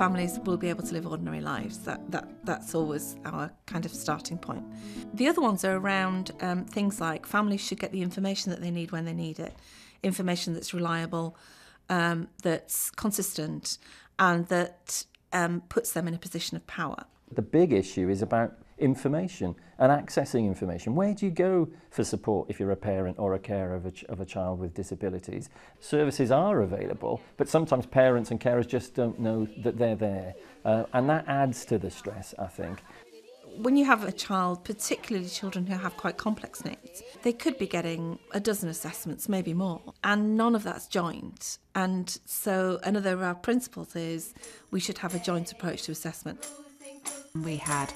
families will be able to live ordinary lives. That's always our kind of starting point. The other ones are around things like families should get the information that they need when they need it, information that's reliable, that's consistent, and that puts them in a position of power. The big issue is about information and accessing information. Where do you go for support if you're a parent or a carer of a child with disabilities? Services are available, but sometimes parents and carers just don't know that they're there, and that adds to the stress, I think. When you have a child, particularly children who have quite complex needs, they could be getting a dozen assessments, maybe more, and none of that's joint. And so another of our principles is we should have a joint approach to assessment. We had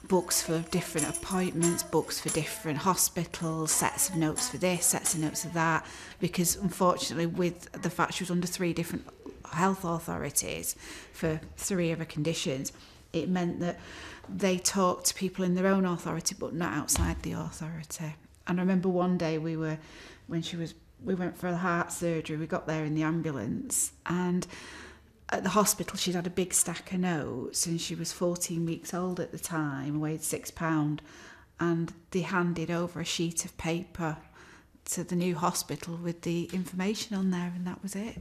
books for different appointments, books for different hospitals, sets of notes for this, sets of notes for that, because unfortunately with the fact she was under 3 different health authorities for 3 of her conditions, it meant that they talked to people in their own authority but not outside the authority. And I remember one day we went for a heart surgery, we got there in the ambulance, and at the hospital she'd had a big stack of notes, and she was 14 weeks old at the time, weighed £6, and they handed over a sheet of paper to the new hospital with the information on there, and that was it.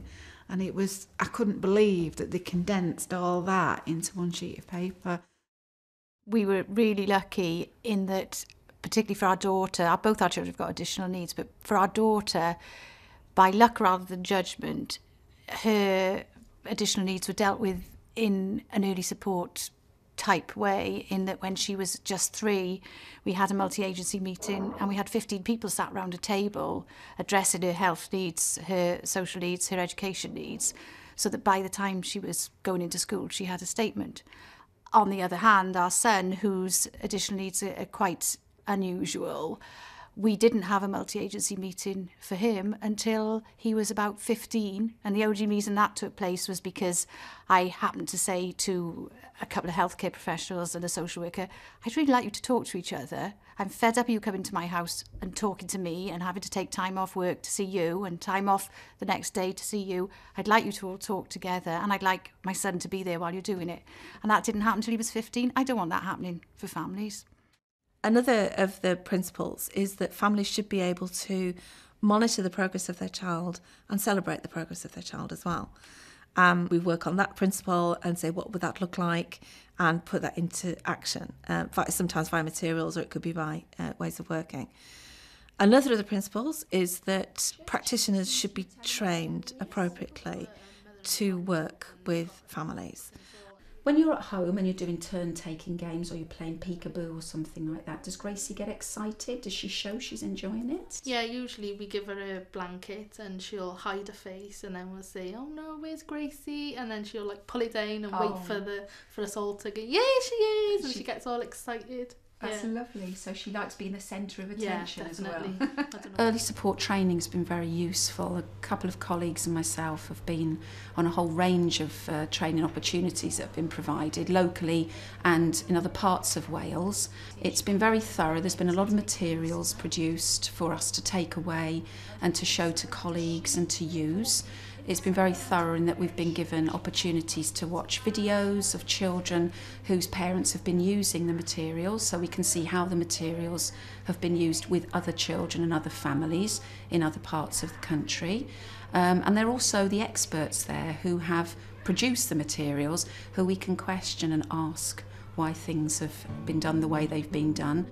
And I couldn't believe that they condensed all that into one sheet of paper. We were really lucky in that, particularly for our daughter, both our children have got additional needs, but for our daughter, by luck rather than judgment, her additional needs were dealt with in an early support type way, in that when she was just 3, we had a multi-agency meeting and we had 15 people sat around a table addressing her health needs, her social needs, her education needs, so that by the time she was going into school, she had a statement. On the other hand, our son, whose additional needs are quite unusual, we didn't have a multi-agency meeting for him until he was about 15. And the only reason that took place was because I happened to say to a couple of healthcare professionals and a social worker, I'd really like you to talk to each other. I'm fed up of you coming to my house and talking to me and having to take time off work to see you and time off the next day to see you. I'd like you to all talk together, and I'd like my son to be there while you're doing it. And that didn't happen until he was 15. I don't want that happening for families. Another of the principles is that families should be able to monitor the progress of their child and celebrate the progress of their child as well. We work on that principle and say, what would that look like, and put that into action, sometimes via materials, or it could be by ways of working. Another of the principles is that practitioners should be trained appropriately to work with families. When you're at home and you're doing turn-taking games or you're playing peekaboo or something like that, does Gracie get excited? Does she show she's enjoying it? Yeah, usually we give her a blanket and she'll hide her face, and then we'll say, oh no, where's Gracie? And then she'll like pull it down and wait for us all to go, yeah, she is! And she gets all excited. That's lovely. So she likes being the centre of attention as well. Early support training has been very useful. A couple of colleagues and myself have been on a whole range of training opportunities that have been provided locally and in other parts of Wales. It's been very thorough. There's been a lot of materials produced for us to take away and to show to colleagues and to use. It's been very thorough in that we've been given opportunities to watch videos of children whose parents have been using the materials, so we can see how the materials have been used with other children and other families in other parts of the country. And there are also the experts there who have produced the materials, who we can question and ask why things have been done the way they've been done.